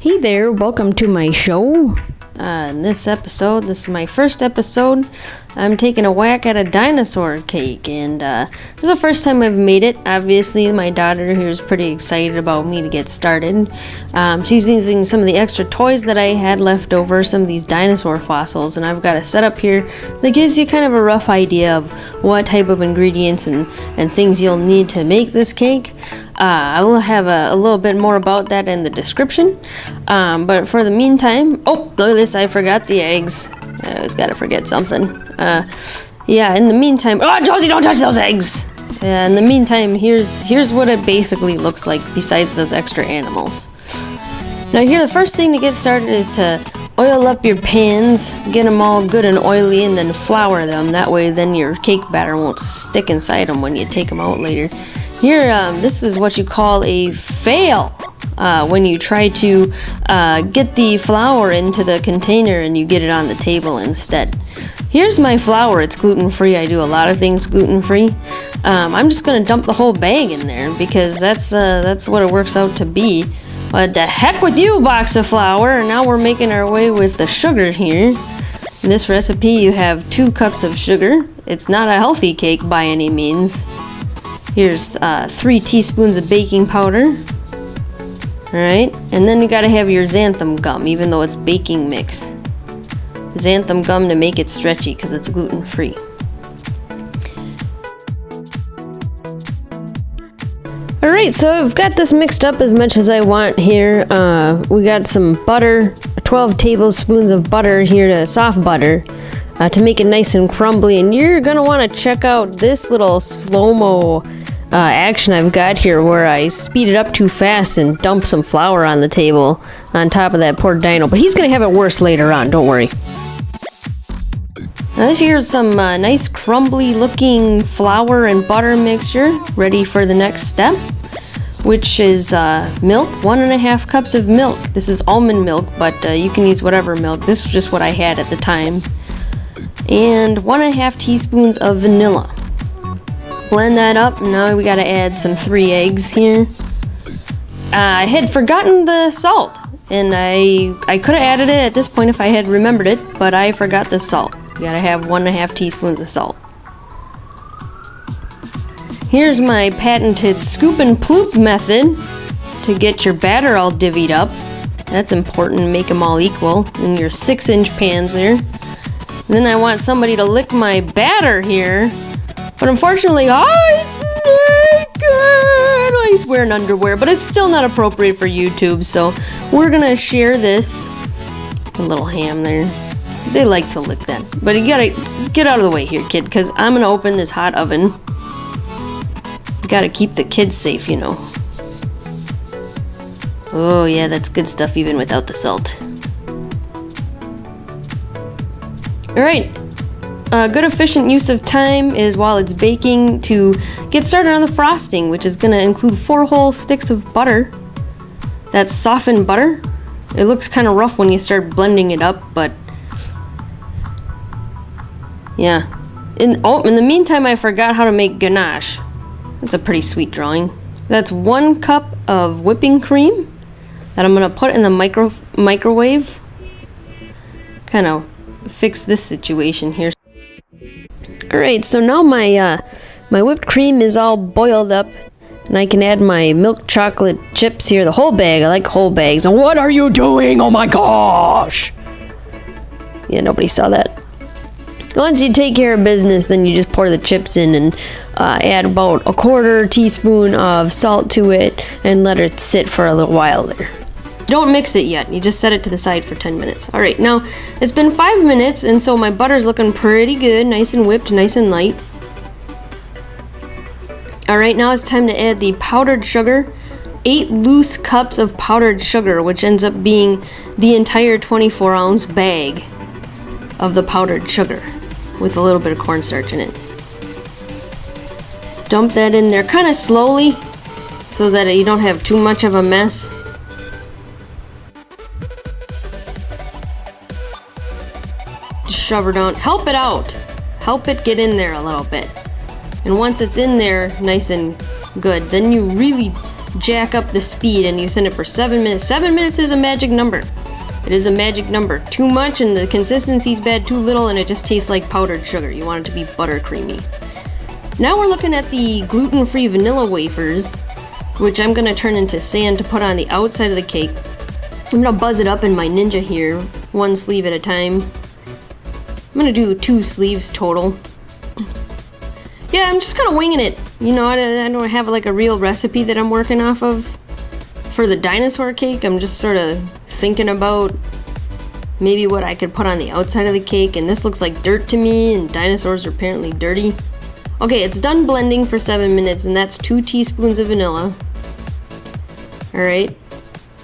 Hey there, welcome to my show. In this episode, this is my first episode, I'm taking a whack at a dinosaur cake, and this is the first time I've made it. Obviously, my daughter here is pretty excited about me to get started. She's using some of the extra toys that I had left over, some of these dinosaur fossils, and I've got a setup here that gives you kind of a rough idea of what type of ingredients and things you'll need to make this cake. I will have a little bit more about that in the description, but for the meantime, oh, look at this, I forgot the eggs. I always gotta forget something. Yeah, in the meantime, oh, Josie, don't touch those eggs! In the meantime, here's what it basically looks like besides those extra animals. Now here, the first thing to get started is to oil up your pans, get them all good and oily, and then flour them. That way, then your cake batter won't stick inside them when you take them out later. Here, this is what you call a fail when you try to get the flour into the container and you get it on the table instead. Here's my flour. It's gluten-free. I do a lot of things gluten-free. I'm just going to dump the whole bag in there because that's what it works out to be. But the heck with you, box of flour. Now we're making our way with the sugar here. In this recipe, you have 2 cups of sugar. It's not a healthy cake by any means. Here's 3 teaspoons of baking powder. Alright, and then you gotta have your xanthan gum, even though it's baking mix. Xanthan gum to make it stretchy because it's gluten-free. Alright, so I've got this mixed up as much as I want here. We got some butter, 12 tablespoons of butter here, to soft butter, to make it nice and crumbly. And you're gonna want to check out this little slow-mo action I've got here where I speed it up too fast and dump some flour on the table on top of that poor dino. But he's gonna have it worse later on, don't worry. Now this here's some nice crumbly looking flour and butter mixture ready for the next step, which is milk, 1.5 cups of milk. This is almond milk, but you can use whatever milk. This is just what I had at the time. And 1.5 teaspoons of vanilla. Blend that up. Now we gotta add some 3 eggs here. I had forgotten the salt, and I could have added it at this point if I had remembered it, but I forgot the salt. You gotta have 1.5 teaspoons of salt. Here's my patented scoop and ploop method to get your batter all divvied up. That's important, make them all equal in your 6-inch pans there. And then I want somebody to lick my batter here. But unfortunately, he's naked! Well, he's wearing underwear, but it's still not appropriate for YouTube, so we're gonna share this. A little ham there. They like to lick that. But you gotta get out of the way here, kid, because I'm gonna open this hot oven. You gotta keep the kids safe, you know. Oh yeah, that's good stuff even without the salt. Alright. Good efficient use of time is while it's baking to get started on the frosting, which is going to include 4 whole sticks of butter. That's softened butter. It looks kind of rough when you start blending it up, but yeah. In the meantime, I forgot how to make ganache. That's a pretty sweet drawing. That's 1 cup of whipping cream that I'm going to put in the microwave. Kind of fix this situation here. Alright, so now my whipped cream is all boiled up, and I can add my milk chocolate chips here, the whole bag. I like whole bags. And what are you doing? Oh my gosh! Yeah, nobody saw that. Once you take care of business, then you just pour the chips in and add about 1/4 teaspoon of salt to it and let it sit for a little while there. Don't mix it yet. You just set it to the side for 10 minutes. Alright, now it's been 5 minutes, and so my butter's looking pretty good, nice and whipped, nice and light. Alright, now it's time to add the powdered sugar. 8 loose cups of powdered sugar, which ends up being the entire 24-ounce bag of the powdered sugar with a little bit of cornstarch in it. Dump that in there kind of slowly so that you don't have too much of a mess. Shove her down. Help it out. Help it get in there a little bit. And once it's in there nice and good, then you really jack up the speed and you send it for 7 minutes. 7 minutes is a magic number. It is a magic number. Too much and the consistency's bad, too little and it just tastes like powdered sugar. You want it to be buttercreamy. Now we're looking at the gluten-free vanilla wafers, which I'm gonna turn into sand to put on the outside of the cake. I'm gonna buzz it up in my Ninja here, one sleeve at a time. I'm gonna do 2 sleeves total. Yeah, I'm just kind of winging it. You know, I don't have like a real recipe that I'm working off of for the dinosaur cake. I'm just sort of thinking about maybe what I could put on the outside of the cake, and this looks like dirt to me, and dinosaurs are apparently dirty. Okay, it's done blending for 7 minutes, and that's 2 teaspoons of vanilla. Alright.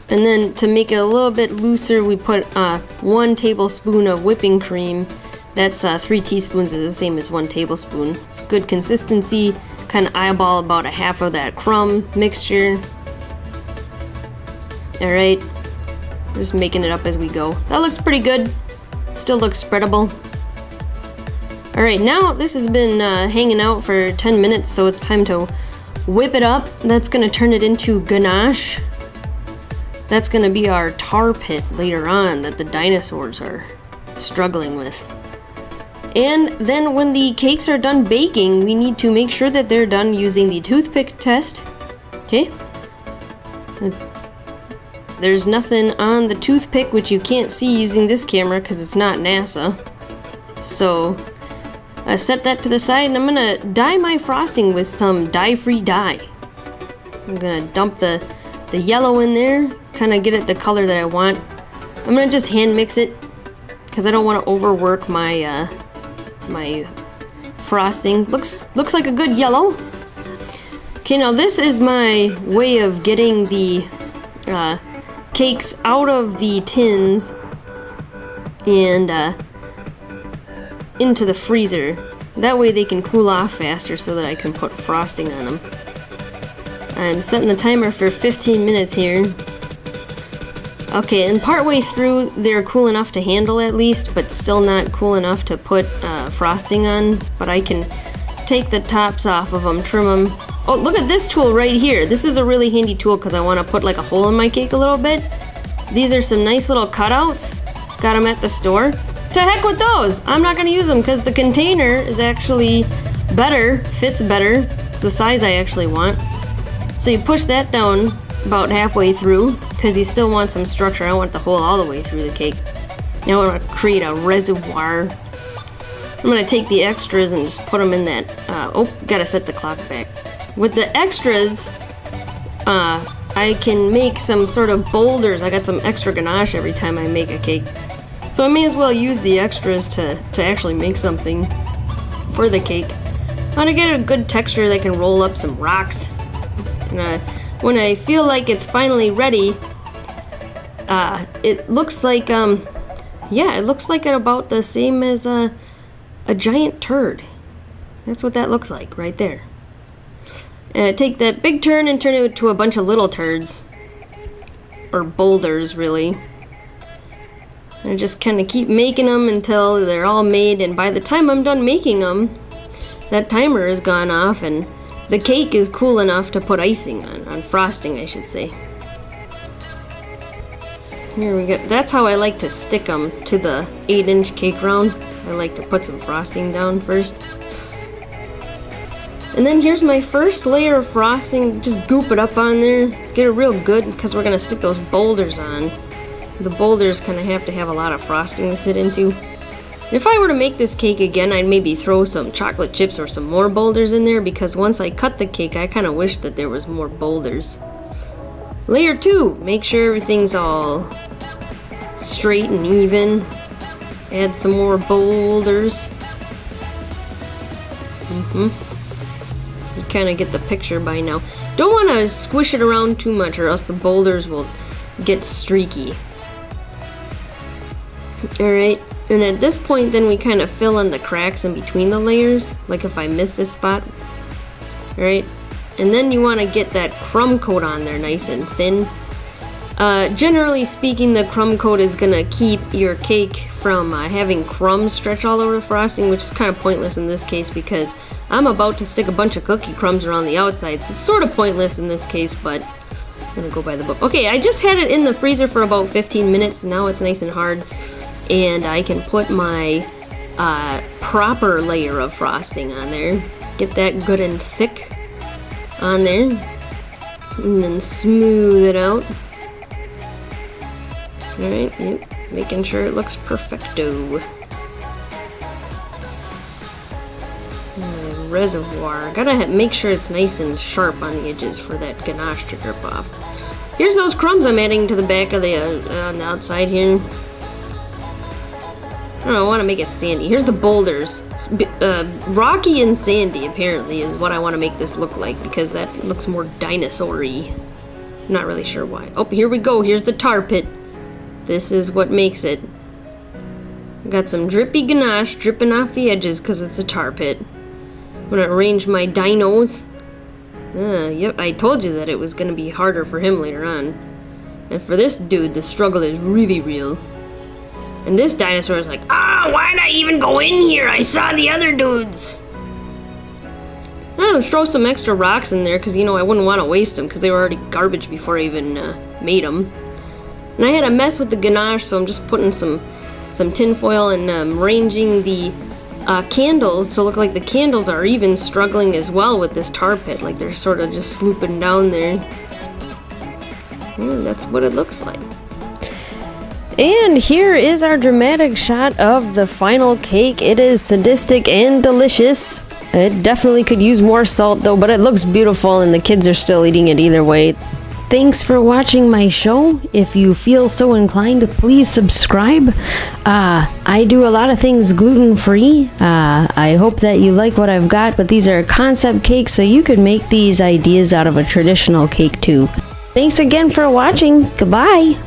And then to make it a little bit looser, we put 1 tablespoon of whipping cream. That's 3 teaspoons is the same as 1 tablespoon. It's good consistency. Kind of eyeball about a half of that crumb mixture. Alright. Just making it up as we go. That looks pretty good. Still looks spreadable. Alright, now this has been hanging out for 10 minutes, so it's time to whip it up. That's going to turn it into ganache. That's going to be our tar pit later on that the dinosaurs are struggling with. And then when the cakes are done baking, we need to make sure that they're done using the toothpick test. Okay? There's nothing on the toothpick which you can't see using this camera because it's not NASA. So I set that to the side and I'm gonna dye my frosting with some dye-free dye. I'm gonna dump the yellow in there, kind of get it the color that I want. I'm gonna just hand mix it because I don't want to overwork my my frosting. Looks like a good yellow. Okay, now this is my way of getting the cakes out of the tins and into the freezer. That way they can cool off faster so that I can put frosting on them. I'm setting the timer for 15 minutes here. Okay, and partway through they're cool enough to handle at least, but still not cool enough to put frosting on. But I can take the tops off of them, trim them. Oh, look at this tool right here. This is a really handy tool because I want to put like a hole in my cake a little bit. These are some nice little cutouts. Got them at the store. To heck with those! I'm not going to use them because the container is actually better, fits better. It's the size I actually want. So you push that down about halfway through because you still want some structure. I don't want the hole all the way through the cake. Now I want to create a reservoir. I'm going to take the extras and just put them in that. Oh, gotta set the clock back. With the extras, I can make some sort of boulders. I got some extra ganache every time I make a cake. So I may as well use the extras to actually make something for the cake. I want to get a good texture that can roll up some rocks. And when I feel like it's finally ready, it looks like, yeah, it looks like about the same as a giant turd. That's what that looks like right there. And I take that big turd and turn it into a bunch of little turds. Or boulders, really. And I just kind of keep making them until they're all made, and by the time I'm done making them, that timer has gone off and the cake is cool enough to put icing on frosting, I should say. Here we go. That's how I like to stick them to the 8-inch cake round. I like to put some frosting down first. And then here's my first layer of frosting. Just goop it up on there. Get it real good because we're going to stick those boulders on. The boulders kind of have to have a lot of frosting to sit into. If I were to make this cake again, I'd maybe throw some chocolate chips or some more boulders in there because once I cut the cake, I kind of wish that there was more boulders. Layer 2. Make sure everything's all straight and even. Add some more boulders. You kind of get the picture by now. Don't want to squish it around too much or else the boulders will get streaky. Alright, and at this point then we kind of fill in the cracks in between the layers, like if I missed a spot. Alright, and then you want to get that crumb coat on there nice and thin. Generally speaking, the crumb coat is going to keep your cake from having crumbs stretch all over the frosting, which is kind of pointless in this case because I'm about to stick a bunch of cookie crumbs around the outside, so it's sort of pointless in this case, but I'm gonna go by the book. Okay, I just had it in the freezer for about 15 minutes, and now it's nice and hard, and I can put my proper layer of frosting on there. Get that good and thick on there, and then smooth it out. Alright, yep, making sure it looks perfecto. Reservoir. Gotta make sure it's nice and sharp on the edges for that ganache to drip off. Here's those crumbs I'm adding to the back of the on the outside here. I don't know, I want to make it sandy. Here's the boulders. Rocky and sandy apparently is what I want to make this look like, because that looks more dinosaur-y. Not really sure why. Oh, here we go. Here's the tar pit. This is what makes it. I got some drippy ganache dripping off the edges because it's a tar pit. I'm gonna arrange my dinos. Yep, I told you that it was gonna be harder for him later on. And for this dude, the struggle is really real. And this dinosaur is like, why'd I even go in here? I saw the other dudes. I'm gonna throw some extra rocks in there because, you know, I wouldn't want to waste them because they were already garbage before I even made them. And I had a mess with the ganache, so I'm just putting some tin foil and arranging the candles to look like the candles are even struggling as well with this tar pit, like they're sort of just slooping down there. And that's what it looks like. And here is our dramatic shot of the final cake. It is sadistic and delicious. It definitely could use more salt though, but it looks beautiful and the kids are still eating it either way. Thanks for watching my show. If you feel so inclined, please subscribe. I do a lot of things gluten-free. I hope that you like what I've got, but these are concept cakes, so you could make these ideas out of a traditional cake too. Thanks again for watching. Goodbye.